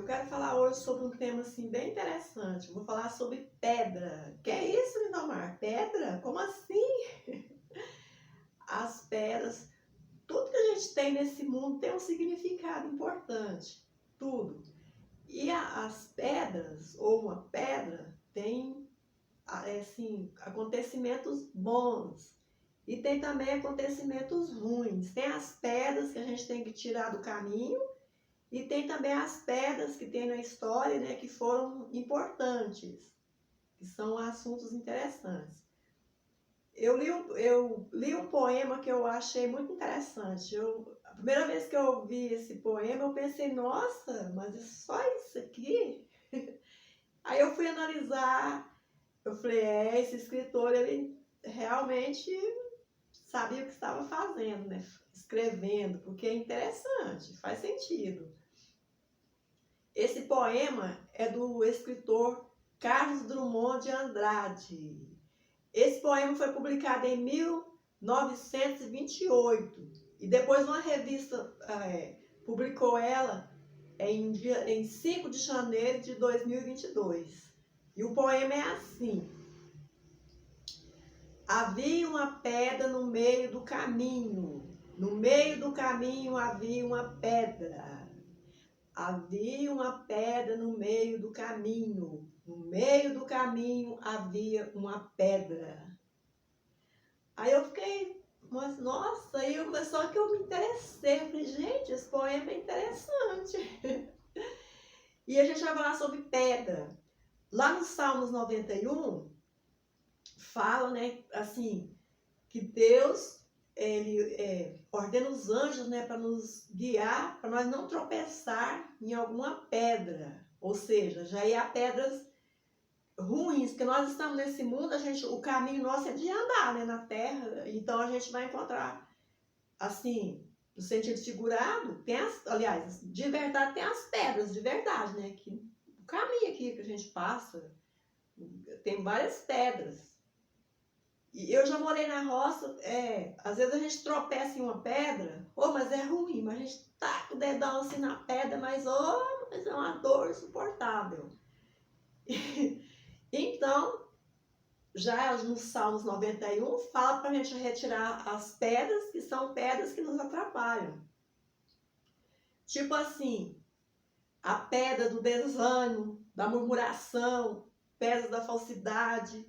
quero falar hoje sobre um tema assim bem interessante. Vou falar sobre pedra. Que é isso, Lindomar? Pedra? Como assim? As pedras, tudo que a gente tem nesse mundo tem um significado importante. Tudo. E as pedras, ou uma pedra, tem assim, acontecimentos bons. E tem também acontecimentos ruins. Tem as pedras que a gente tem que tirar do caminho. E tem também as pedras que tem na história, né, que foram importantes, que são assuntos interessantes. Eu li um poema que eu achei muito interessante. A primeira vez que eu ouvi esse poema, eu pensei, nossa, mas é só isso aqui? Aí eu fui analisar, eu falei, esse escritor, ele realmente sabia o que estava fazendo, né? Escrevendo, porque é interessante, faz sentido. Esse poema é do escritor Carlos Drummond de Andrade. Esse poema foi publicado em 1928 e depois uma revista publicou ela em 5 de janeiro de 2022. E o poema é assim: havia uma pedra no meio do caminho, no meio do caminho havia uma pedra. Havia uma pedra no meio do caminho. No meio do caminho havia uma pedra. Aí eu fiquei, mas nossa, só que eu me interessei. Eu falei, gente, esse poema é interessante. E a gente vai falar sobre pedra. Lá no Salmos 91, fala, né, assim, que Deus ele ordena os anjos, né, para nos guiar, para nós não tropeçar em alguma pedra. Ou seja, já ia pedras ruins, porque nós estamos nesse mundo, o caminho nosso é de andar, né, na terra, então a gente vai encontrar, assim, no sentido figurado, aliás, de verdade tem as pedras, de verdade, né, que o caminho aqui que a gente passa, tem várias pedras. E eu já morei na roça, às vezes a gente tropeça em uma pedra, mas é ruim, mas a gente taca o dedão assim na pedra, mas é uma dor insuportável. Então, já no Salmos 91, fala para a gente retirar as pedras, que são pedras que nos atrapalham. Tipo assim, a pedra do desânimo, da murmuração, pedra da falsidade,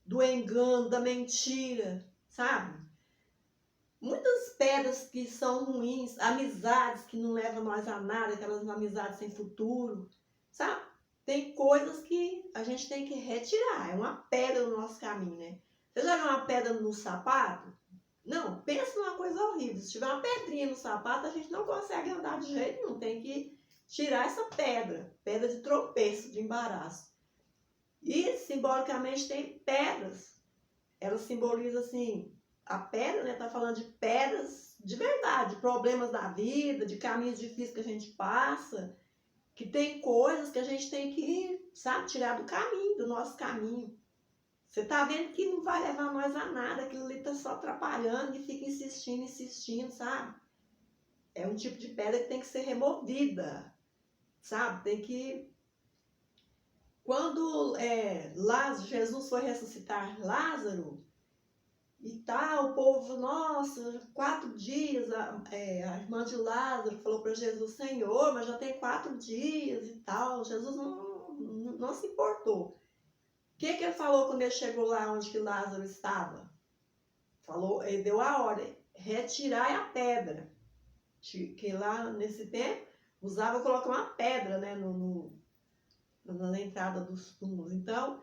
do engano, da mentira, sabe? Muitas pedras que são ruins, amizades que não levam nós a nada, aquelas amizades sem futuro, sabe? Tem coisas que a gente tem que retirar, é uma pedra no nosso caminho, né? Você já viu uma pedra no sapato? Não, pensa numa coisa horrível. Se tiver uma pedrinha no sapato, a gente não consegue andar de jeito nenhum, tem que tirar essa pedra de tropeço, de embaraço. E, simbolicamente, tem pedras. Ela simboliza, assim, a pedra, né? Tá falando de pedras de verdade, de problemas da vida, de caminhos difíceis que a gente passa, que tem coisas que a gente tem que, sabe, tirar do caminho, do nosso caminho. Você tá vendo que não vai levar nós a nada, aquilo ali tá só atrapalhando e fica insistindo, sabe? É um tipo de pedra que tem que ser removida, sabe? Tem que... Quando Jesus foi ressuscitar Lázaro e tal, o povo, nossa, 4 dias, a irmã de Lázaro falou para Jesus, Senhor, mas já tem 4 dias e tal. Jesus não se importou. O que ele falou quando ele chegou lá onde que Lázaro estava? Ele deu a ordem, retirai a pedra. Que lá nesse tempo usava colocar uma pedra, né, na entrada dos túmulos. Então,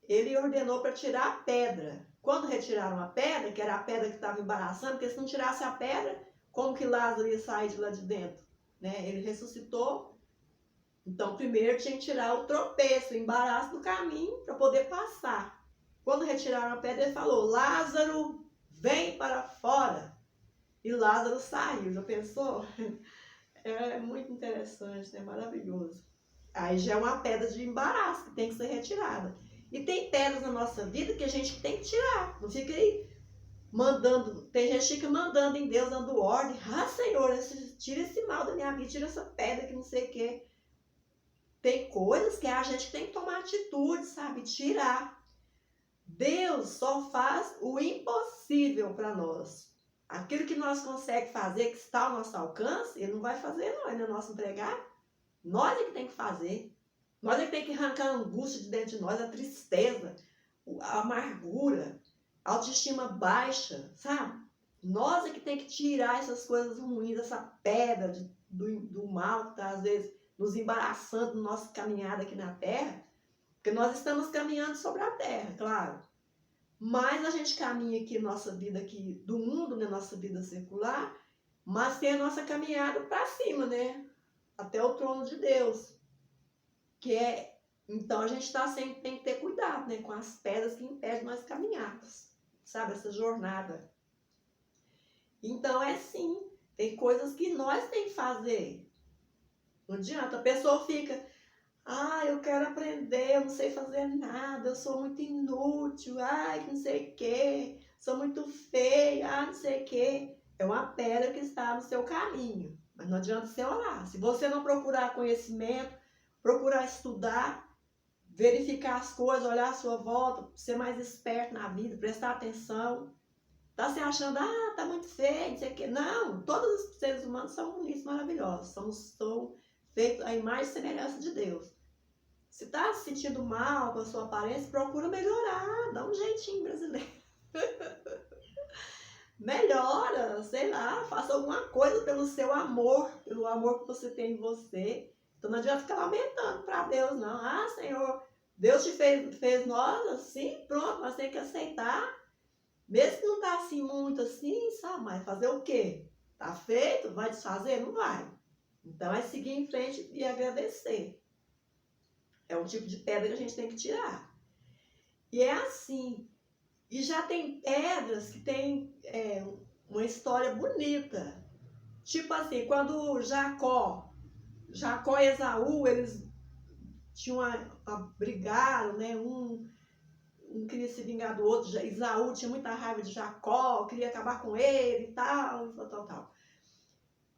ele ordenou para tirar a pedra. Quando retiraram a pedra, que era a pedra que estava embaraçando, porque se não tirasse a pedra, como que Lázaro ia sair de lá de dentro? Né? Ele ressuscitou. Então, primeiro tinha que tirar o tropeço, o embaraço do caminho para poder passar. Quando retiraram a pedra, ele falou, Lázaro, vem para fora. E Lázaro saiu, já pensou? É muito interessante, né? Maravilhoso. Aí já é uma pedra de embaraço que tem que ser retirada. E tem pedras na nossa vida que a gente tem que tirar. Não fica aí mandando. Tem gente que fica mandando em Deus, dando ordem. Ah, Senhor, tira esse mal da minha vida, tira essa pedra que não sei o quê. tem coisas que a gente tem que tomar atitude, sabe? Tirar. Deus só faz o impossível para nós. Aquilo que nós conseguimos fazer, que está ao nosso alcance, Ele não vai fazer, não. Ele é nosso empregado. Nós é que tem que fazer. Nós é que tem que arrancar a angústia de dentro de nós, a tristeza, a amargura, a autoestima baixa, sabe? Nós é que tem que tirar essas coisas ruins, essa pedra do mal que está, às vezes, nos embaraçando na nossa caminhada aqui na Terra. Porque nós estamos caminhando sobre a Terra, claro. Mas a gente caminha aqui, nossa vida aqui do mundo, né? Nossa vida circular, mas tem a nossa caminhada para cima, né? Até o trono de Deus. Então a gente sempre tem que ter cuidado, né? Com as pedras que impedem nós caminharmos, sabe? Essa jornada. Então é sim, tem coisas que nós tem que fazer. Não adianta, a pessoa fica, eu quero aprender, eu não sei fazer nada, eu sou muito inútil, que não sei o quê, sou muito feia, não sei o quê. É uma pedra que está no seu caminho, mas não adianta você orar. Se você não procurar conhecimento, procurar estudar, verificar as coisas, olhar à sua volta, ser mais esperto na vida, prestar atenção. Tá se achando, tá muito feio, não sei o quê. Não, todos os seres humanos são bonitos, maravilhosos. São feitos à imagem e semelhança de Deus. Se tá se sentindo mal com a sua aparência, procura melhorar, dá um jeitinho brasileiro. Melhora, sei lá, faça alguma coisa pelo seu amor, pelo amor que você tem em você. Então não adianta ficar lamentando para Deus, não. Senhor, Deus te fez nós assim, pronto, nós temos que aceitar. Mesmo que não tá assim, muito assim, sabe? Mas fazer o quê? Tá feito? Vai desfazer? Não vai. Então é seguir em frente e agradecer. É um tipo de pedra que a gente tem que tirar. E é assim. E já tem pedras que tem uma história bonita. Tipo assim, quando Jacó e Esaú, eles brigaram, né? Um queria se vingar do outro. Esaú tinha muita raiva de Jacó, queria acabar com ele e tal.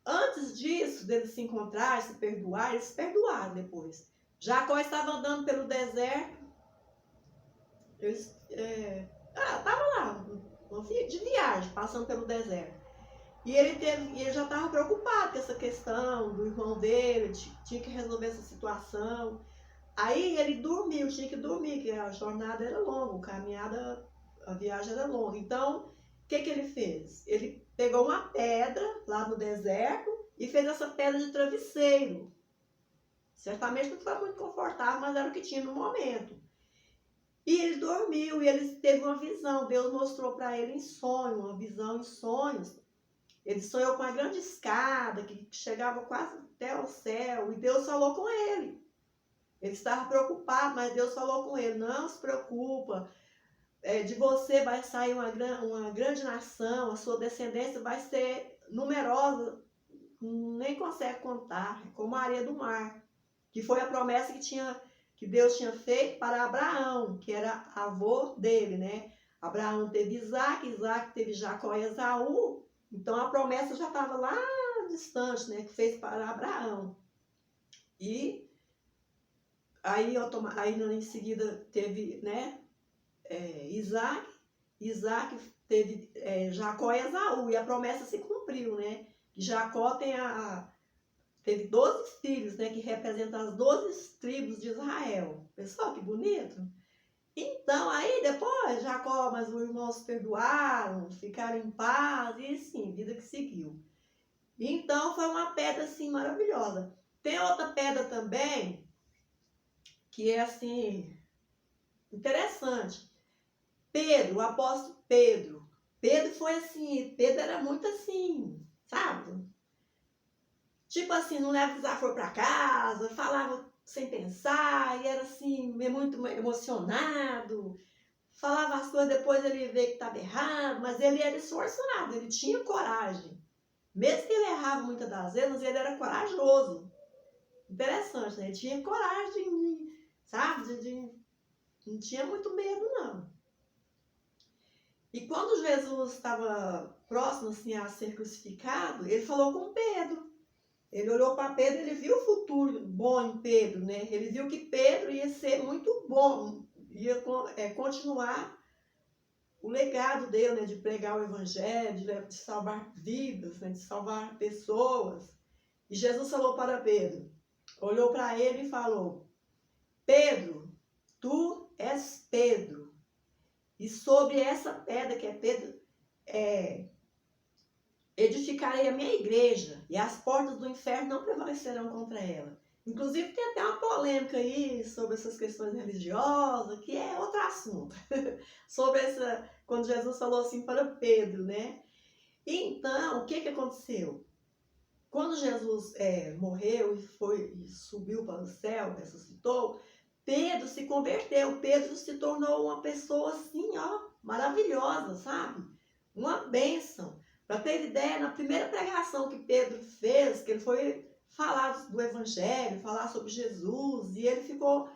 Antes disso, deles se encontrar, se perdoar, eles se perdoaram depois. Jacó estava andando pelo deserto. Eles estava lá, de viagem, passando pelo deserto. E ele já estava preocupado com essa questão do irmão dele, tinha que resolver essa situação. Aí ele dormiu, tinha que dormir, porque a jornada era longa, a viagem era longa. Então, o que ele fez? Ele pegou uma pedra lá no deserto e fez essa pedra de travesseiro. Certamente não foi muito confortável, mas era o que tinha no momento. E ele dormiu e ele teve uma visão. Deus mostrou para ele em sonho, uma visão em sonhos. Ele sonhou com uma grande escada que chegava quase até ao céu e Deus falou com ele. Ele estava preocupado, mas Deus falou com ele, não se preocupa, de você vai sair uma grande nação, a sua descendência vai ser numerosa, nem consegue contar, como a areia do mar, que foi a promessa que Deus tinha feito para Abraão, que era avô dele, né? Abraão teve Isaac, Isaac teve Jacó e Esaú, então a promessa já estava lá distante, né? Que fez para Abraão. E aí em seguida teve, né, Isaac teve Jacó e Esaú, e a promessa se cumpriu, né? Jacó teve 12 filhos, né, que representam as 12 tribos de Israel. Pessoal, que bonito! Então, aí depois, Jacó, mas os irmãos se perdoaram, ficaram em paz, e sim, vida que seguiu. Então, foi uma pedra, assim, maravilhosa. Tem outra pedra também, que é assim, interessante. Pedro, o apóstolo Pedro. Pedro foi assim, Pedro era muito assim, sabe? Tipo assim, não leva desaforo para casa, falava sem pensar, e era assim, muito emocionado. Falava as coisas, depois ele vê que estava errado, mas ele era esforçado, ele tinha coragem. Mesmo que ele errava muitas das vezes, ele era corajoso. Interessante, né? Ele tinha coragem, sabe? Não tinha muito medo, não. E quando Jesus estava próximo assim, a ser crucificado, ele falou com Pedro. Ele olhou para Pedro, ele viu o futuro bom em Pedro, né? Ele viu que Pedro ia ser muito bom, ia continuar o legado dele, né? De pregar o evangelho, de salvar vidas, né? De salvar pessoas. E Jesus falou para Pedro, olhou para ele e falou, Pedro, tu és Pedro, e sobre essa pedra que é Pedro, edificarei a minha igreja, e as portas do inferno não prevalecerão contra ela. Inclusive tem até uma polêmica aí sobre essas questões religiosas, que é outro assunto. Sobre quando Jesus falou assim para Pedro, né? Então, o que aconteceu? Quando Jesus morreu e subiu para o céu, ressuscitou, Pedro se converteu. Pedro se tornou uma pessoa assim, ó, maravilhosa, sabe? Uma bênção. Para ter ideia, na primeira pregação que Pedro fez, que ele foi falar do Evangelho, falar sobre Jesus, e ele ficou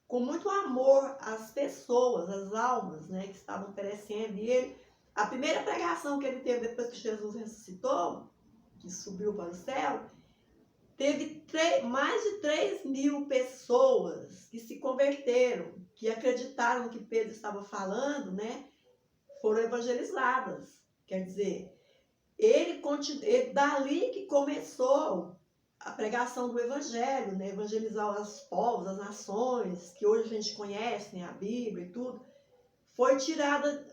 com muito amor às pessoas, às almas, né, que estavam perecendo. E a primeira pregação que ele teve depois que Jesus ressuscitou, que subiu para o céu, teve mais de 3.000 pessoas que se converteram, que acreditaram no que Pedro estava falando, né? Foram evangelizadas. Quer dizer, ele dali que começou a pregação do evangelho, né? Evangelizar os povos, as nações, que hoje a gente conhece, né? A Bíblia e tudo. Foi tirada,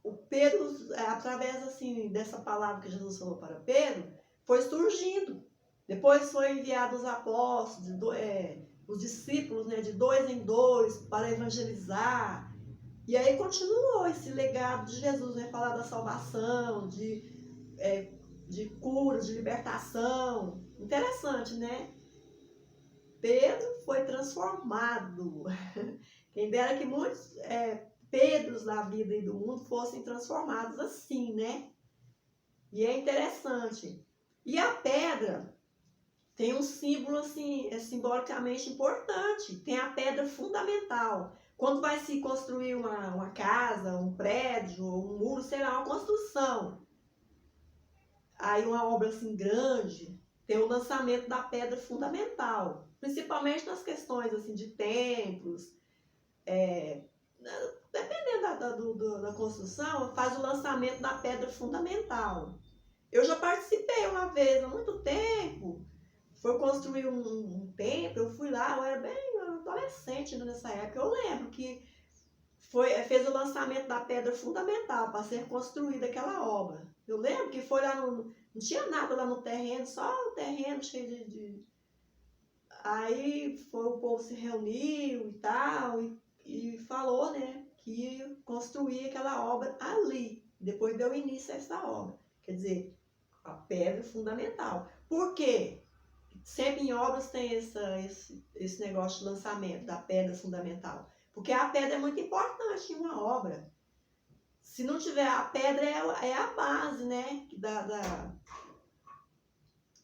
o Pedro, através assim, dessa palavra que Jesus falou para Pedro, foi surgindo. Depois foi enviado os apóstolos, os discípulos, né, de 2 em 2 para evangelizar. E aí continuou esse legado de Jesus, né, falar da salvação, de cura, de libertação. Interessante, né? Pedro foi transformado. Quem dera que muitos Pedros da vida e do mundo fossem transformados assim, né? E é interessante. E a pedra tem um símbolo assim, simbolicamente importante. Tem a pedra fundamental. Quando vai se construir uma casa, um prédio, um muro, sei lá, uma construção, aí uma obra assim grande, tem o lançamento da pedra fundamental, principalmente nas questões assim de templos, dependendo da construção, faz o lançamento da pedra fundamental. Eu já participei uma vez, há muito tempo, foi construir um templo, eu fui lá, eu era bem adolescente nessa época, eu lembro que fez o lançamento da pedra fundamental para ser construída aquela obra. Eu lembro que foi lá, não tinha nada lá no terreno, só o terreno cheio de... Aí o povo se reuniu e tal, e falou, né, que ia construir aquela obra ali. Depois deu início a essa obra. Quer dizer, a pedra fundamental. Por quê? Sempre em obras tem esse negócio de lançamento da pedra fundamental. Porque a pedra é muito importante em uma obra. Se não tiver a pedra, é a base, né?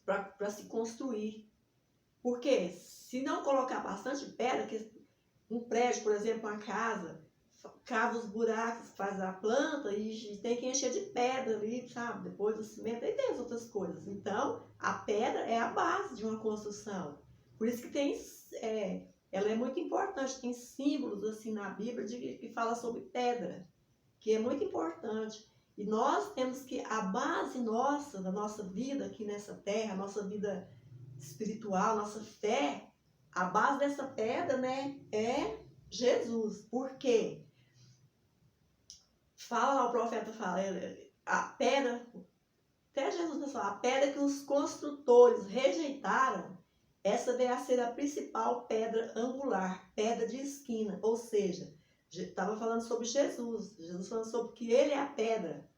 Para se construir. Porque se não colocar bastante pedra, um prédio, por exemplo, uma casa, cava os buracos, faz a planta e tem que encher de pedra ali, sabe? Depois do cimento, aí tem as outras coisas. Então, a pedra é a base de uma construção. Por isso que ela é muito importante, tem símbolos assim na Bíblia que fala sobre pedra, que é muito importante. E nós temos que, a base nossa, da nossa vida aqui nessa terra, a nossa vida espiritual, nossa fé, a base dessa pedra, né, é Jesus. Por quê? Fala lá, o profeta fala, a pedra, até Jesus falou, a pedra que os construtores rejeitaram, essa veio a ser a principal pedra angular, pedra de esquina, ou seja, estava falando sobre Jesus falando sobre que ele é a pedra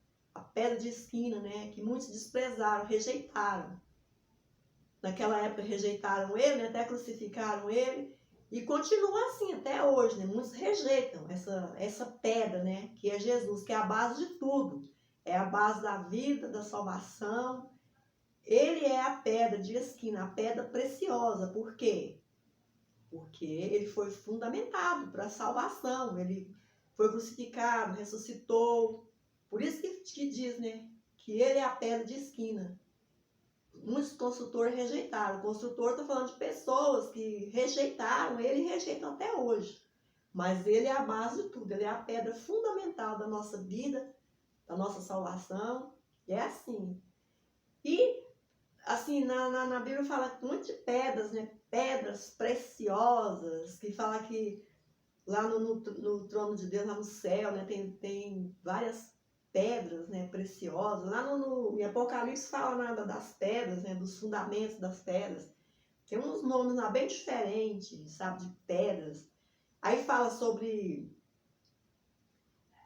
de esquina, né, que muitos desprezaram, rejeitaram. Naquela época rejeitaram ele, né, até crucificaram ele, e continua assim até hoje, né? Muitos rejeitam essa pedra, né? Que é Jesus, que é a base de tudo. É a base da vida, da salvação. Ele é a pedra de esquina, a pedra preciosa. Por quê? Porque ele foi fundamentado para a salvação. Ele foi crucificado, ressuscitou. Por isso que diz, né? Que ele é a pedra de esquina. muitos consultores rejeitaram. O construtor está falando de pessoas que rejeitaram ele e rejeitam até hoje. Mas ele é a base de tudo, ele é a pedra fundamental da nossa vida, da nossa salvação. E é assim. E, assim, na Bíblia fala muito de pedras, né? Pedras preciosas, que fala que lá no trono de Deus, lá no céu, né? Tem várias pedras, né? Preciosas. Lá em Apocalipse fala nada das pedras, né? Dos fundamentos das pedras. Tem uns nomes lá bem diferentes, sabe? De pedras. Aí fala sobre...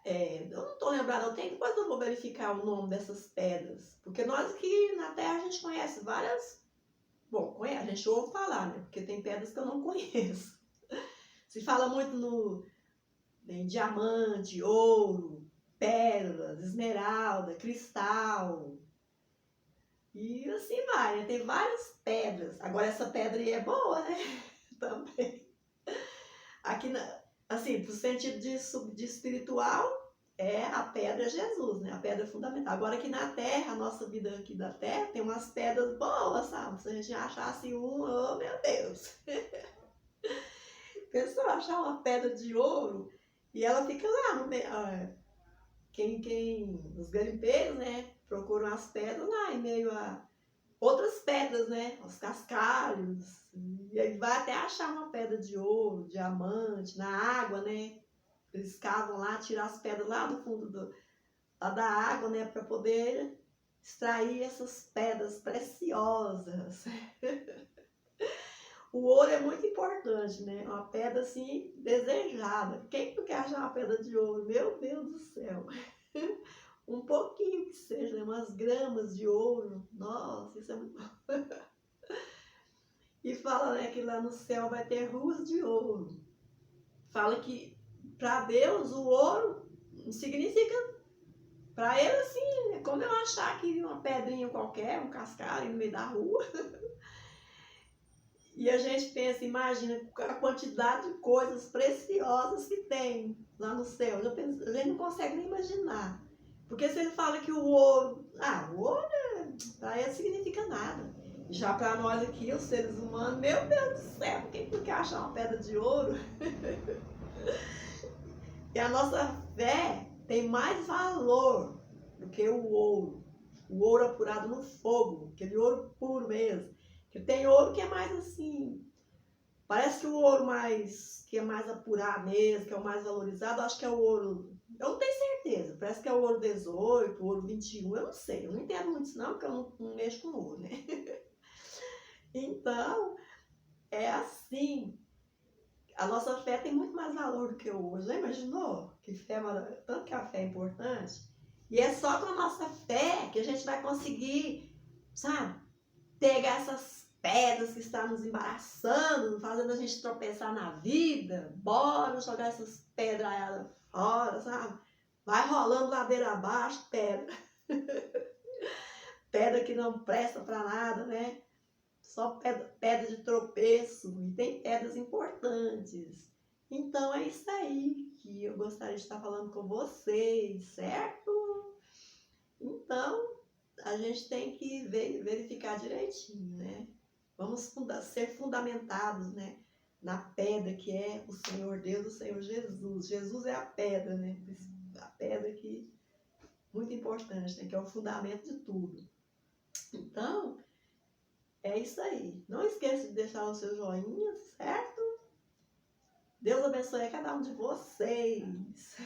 eu não estou lembrada, depois eu vou verificar o nome dessas pedras. Porque nós aqui na Terra a gente conhece várias... Bom, a gente ouve falar, né? Porque tem pedras que eu não conheço. Se fala muito em diamante, ouro, pérolas, esmeralda, cristal. E assim vai, né? Tem várias pedras. Agora essa pedra aí é boa, né? Também. Aqui, assim, pro sentido de espiritual, a pedra Jesus, né? A pedra fundamental. Agora aqui na Terra, a nossa vida aqui da Terra, tem umas pedras boas, sabe? Se a gente achasse uma, oh meu Deus! Pessoa achar uma pedra de ouro e ela fica lá no meio. Os garimpeiros, né? Procuram as pedras lá em meio a outras pedras, né? Os cascalhos. E aí vai até achar uma pedra de ouro, diamante, na água, né? Eles cavam lá, tiram as pedras lá do fundo lá da água, né? Para poder extrair essas pedras preciosas. O ouro é muito importante, né? Uma pedra assim desejada. Quem não quer achar uma pedra de ouro? Meu Deus do céu! Um pouquinho que seja, né? Umas gramas de ouro. Nossa, isso é muito bom. E fala, né, que lá no céu vai ter ruas de ouro. Fala que para Deus o ouro significa, para ele assim, é como eu achar que uma pedrinha qualquer, um cascalho no meio da rua. E a gente pensa, imagina a quantidade de coisas preciosas que tem lá no céu. A gente não consegue nem imaginar. Porque se ele fala que o ouro para ele significa nada. Já para nós aqui, os seres humanos, meu Deus do céu, quem quer achar uma pedra de ouro? E a nossa fé tem mais valor do que o ouro. O ouro apurado no fogo, aquele ouro puro mesmo. Que tem ouro que é mais assim, parece que o ouro que é mais apurado mesmo, que é o mais valorizado, acho que é o ouro, eu não tenho certeza, parece que é o ouro 18, o ouro 21, eu não sei, eu não entendo muito isso não, porque eu não mexo com ouro, né? Então, é assim, a nossa fé tem muito mais valor do que o ouro. Já imaginou? Tanto que a fé é importante? E é só com a nossa fé que a gente vai conseguir, sabe, pegar essas pedras que estão nos embaraçando, fazendo a gente tropeçar na vida. Bora jogar essas pedradas fora, sabe? Vai rolando ladeira abaixo, pedra. Pedra que não presta para nada, né? Só pedra de tropeço. E tem pedras importantes. Então é isso aí que eu gostaria de estar falando com vocês, certo? Então, a gente tem que verificar direitinho, né? Vamos ser fundamentados, né? Na pedra que é o Senhor Deus, o Senhor Jesus. Jesus é a pedra, né? A pedra que muito importante, né? Que é o fundamento de tudo. Então, é isso aí. Não esqueça de deixar o seu joinha, certo? Deus abençoe a cada um de vocês.